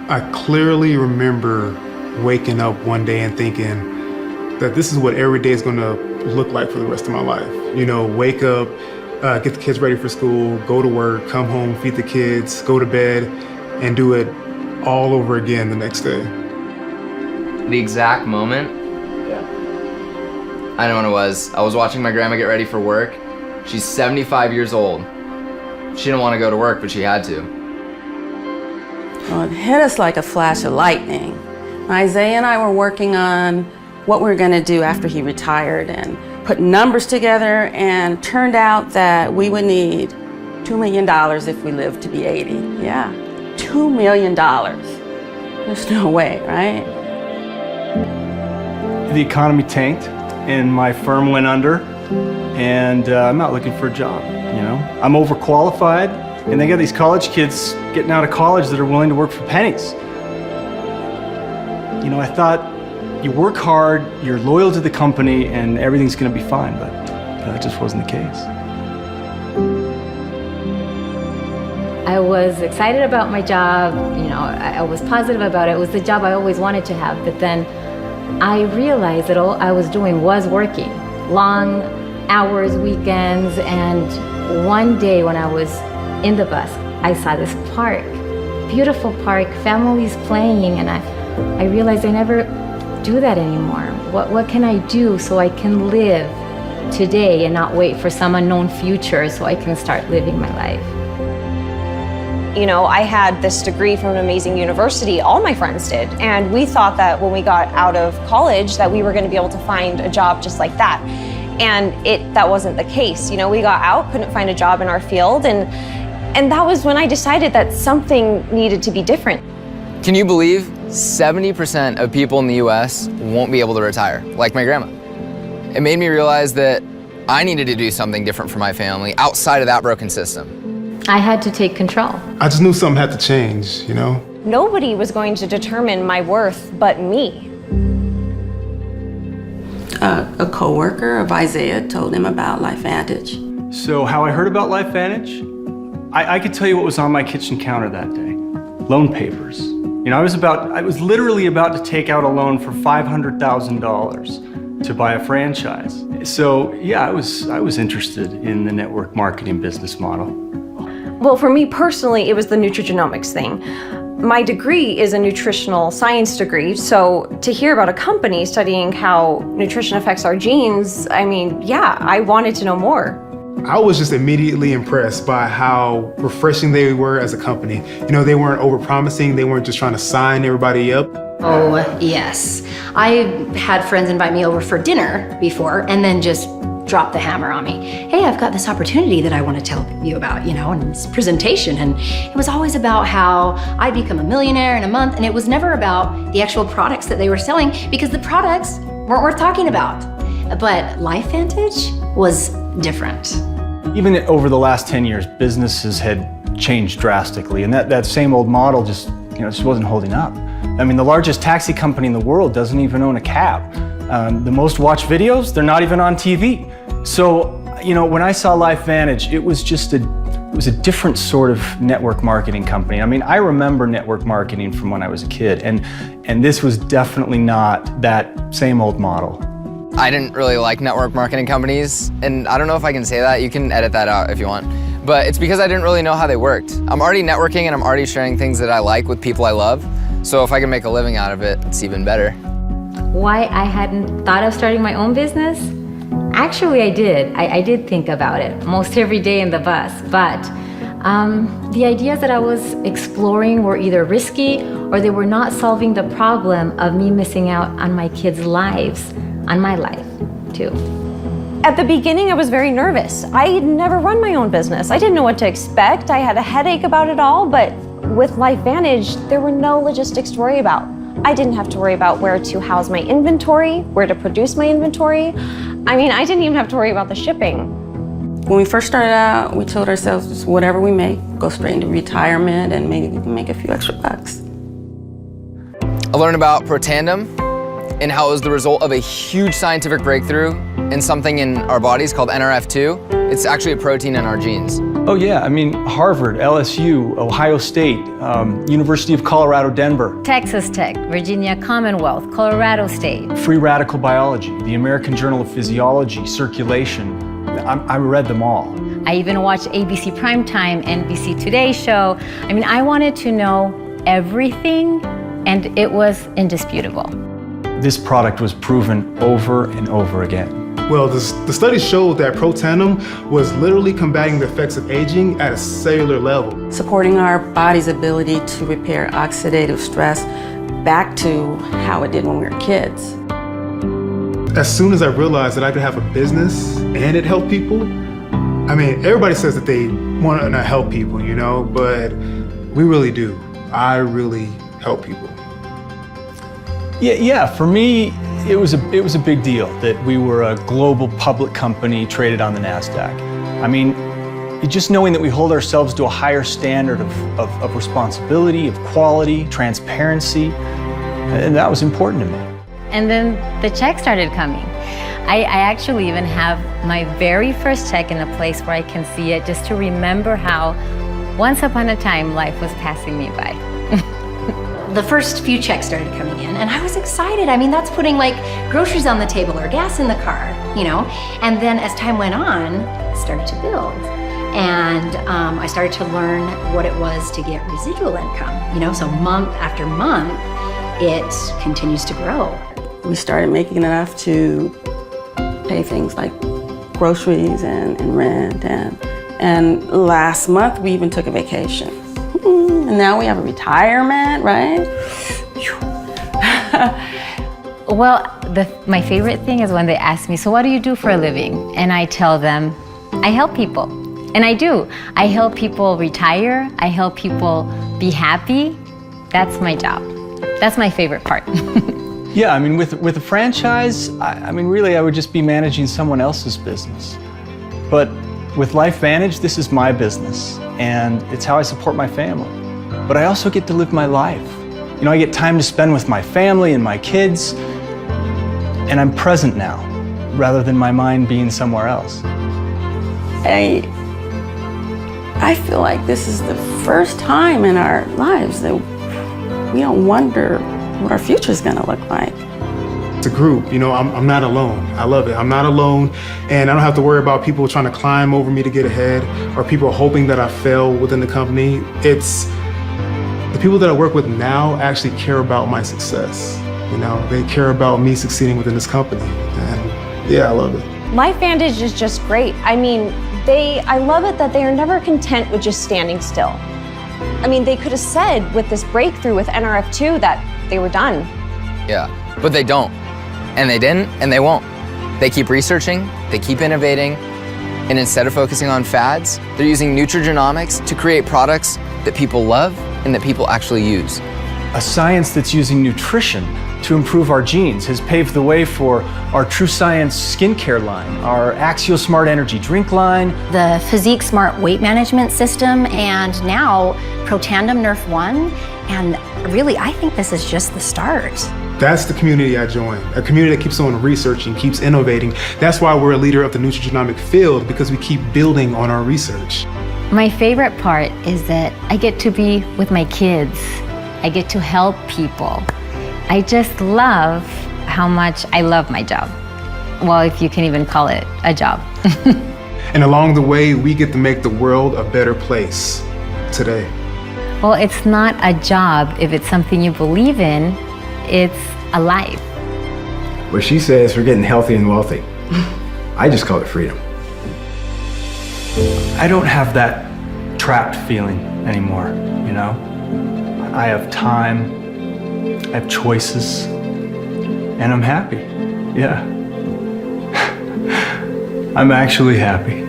I clearly remember waking up one day and thinking that this is what every day is gonna look like for the rest of my life. You know, wake up, get the kids ready for school, go to work, come home, feed the kids, go to bed, and do it all over again the next day. The exact moment, I know when it was. I was watching my grandma get ready for work. She's 75 years old. She didn't want to go to work, but she had to. Well, it hit us like a flash of lightning. Isaiah and I were working on what we were going to do after he retired and put numbers together, and turned out that we would need $2 million if we lived to be 80. Yeah, $2 million. There's no way, right? The economy tanked and my firm went under, and I'm not looking for a job, you know? I'm overqualified, and they got these college kids getting out of college that are willing to work for pennies. You know, I thought you work hard, you're loyal to the company, and everything's gonna be fine, but that just wasn't the case. I was excited about my job, you know, I was positive about it. It was the job I always wanted to have, but then I realized that all I was doing was working. Long hours, weekends, and one day when I was in the bus, I saw this park, beautiful park, families playing, and I realized I never do that anymore. What can I do so I can live today and not wait for some unknown future so I can start living my life? You know, I had this degree from an amazing university, all my friends did, and we thought that when we got out of college that we were going to be able to find a job just like that. And that wasn't the case. You know, we got out, couldn't find a job in our field, and that was when I decided that something needed to be different. Can you believe 70% of people in the US won't be able to retire, like my grandma? It made me realize that I needed to do something different for my family outside of that broken system. I had to take control. I just knew something had to change, you know? Nobody was going to determine my worth but me. A coworker of Isaiah told him about LifeVantage. So how I heard about LifeVantage? I could tell you what was on my kitchen counter that day. Loan papers. You know, I was literally about to take out a loan for $500,000 to buy a franchise. So yeah, I was interested in the network marketing business model. Well, for me personally, it was the nutrigenomics thing. My degree is a nutritional science degree, so to hear about a company studying how nutrition affects our genes, I mean, yeah, I wanted to know more. I was just immediately impressed by how refreshing they were as a company. You know, they weren't overpromising, they weren't just trying to sign everybody up. Oh, yes. I had friends invite me over for dinner before and then just drop the hammer on me. Hey, I've got this opportunity that I want to tell you about, you know, and this presentation. And it was always about how I'd become a millionaire in a month, and it was never about the actual products that they were selling, because the products weren't worth talking about. But LifeVantage was different. Even over the last 10 years, businesses had changed drastically, and that same old model just wasn't holding up. I mean, the largest taxi company in the world doesn't even own a cab. The most watched videos, they're not even on TV. So, you know, when I saw LifeVantage, it was a different sort of network marketing company. I mean, I remember network marketing from when I was a kid, and this was definitely not that same old model. I didn't really like network marketing companies, and I don't know if I can say that. You can edit that out if you want. But it's because I didn't really know how they worked. I'm already networking and I'm already sharing things that I like with people I love. So if I can make a living out of it, it's even better. Why I hadn't thought of starting my own business? Actually, I did. I did think about it most every day in the bus, but the ideas that I was exploring were either risky or they were not solving the problem of me missing out on my kids' lives, on my life too. At the beginning, I was very nervous. I had never run my own business. I didn't know what to expect. I had a headache about it all, but with LifeVantage, there were no logistics to worry about. I didn't have to worry about where to house my inventory, where to produce my inventory. I mean, I didn't even have to worry about the shipping. When we first started out, we told ourselves, whatever we make, go straight into retirement and maybe we can make a few extra bucks. I learned about Protandim and how it was the result of a huge scientific breakthrough in something in our bodies called NRF2. It's actually a protein in our genes. Oh yeah, I mean, Harvard, LSU, Ohio State, University of Colorado, Denver. Texas Tech, Virginia Commonwealth, Colorado State. Free Radical Biology, the American Journal of Physiology, Circulation. I read them all. I even watched ABC Primetime, NBC Today show. I mean, I wanted to know everything, and it was indisputable. This product was proven over and over again. Well, the studies showed that Protandim was literally combating the effects of aging at a cellular level. Supporting our body's ability to repair oxidative stress back to how it did when we were kids. As soon as I realized that I could have a business and it helped people, I mean, everybody says that they want to help people, you know, but we really do. I really help people. Yeah, for me, it was a big deal that we were a global public company traded on the NASDAQ. I mean, just knowing that we hold ourselves to a higher standard of responsibility, of quality, transparency, and that was important to me. And then the check started coming. I actually even have my very first check in a place where I can see it, just to remember how once upon a time life was passing me by. The first few checks started coming in, and I was excited. I mean, that's putting like groceries on the table or gas in the car, you know? And then as time went on, it started to build. And I started to learn what it was to get residual income, you know? So month after month, it continues to grow. We started making enough to pay things like groceries and rent. And last month, we even took a vacation. And now we have a retirement, right? Well, my favorite thing is when they ask me, so what do you do for a living? And I tell them, I help people. And I do. I help people retire. I help people be happy. That's my job. That's my favorite part. Yeah, I mean, with a franchise, I mean, really, I would just be managing someone else's business. But with LifeVantage, this is my business, and it's how I support my family. But I also get to live my life. You know, I get time to spend with my family and my kids, and I'm present now, rather than my mind being somewhere else. I feel like this is the first time in our lives that we don't wonder what our future is going to look like. It's a group, you know, I'm not alone. I love it. I'm not alone, and I don't have to worry about people trying to climb over me to get ahead or people hoping that I fail within the company. It's the people that I work with now actually care about my success. You know, they care about me succeeding within this company, and yeah, I love it. LifeVantage is just great. I mean, I love it that they are never content with just standing still. I mean, they could have said with this breakthrough with NRF2 that they were done. Yeah, but they don't. And they didn't, and they won't. They keep researching, they keep innovating, and instead of focusing on fads, they're using nutrigenomics to create products that people love and that people actually use. A science that's using nutrition to improve our genes has paved the way for our True Science skincare line, our Axial Smart Energy drink line, The Physique Smart weight management system, and now Protandim Nerf 1. And really, I think this is just the start. That's the community I joined, a community that keeps on researching, keeps innovating. That's why we're a leader of the nutrigenomic field, because we keep building on our research. My favorite part is that I get to be with my kids. I get to help people. I just love how much I love my job. Well, if you can even call it a job. And along the way, we get to make the world a better place today. Well, it's not a job if it's something you believe in. It's a life. What she says for getting healthy and wealthy. I just call it freedom. I don't have that trapped feeling anymore, you know? I have time, I have choices, and I'm happy. Yeah. I'm actually happy.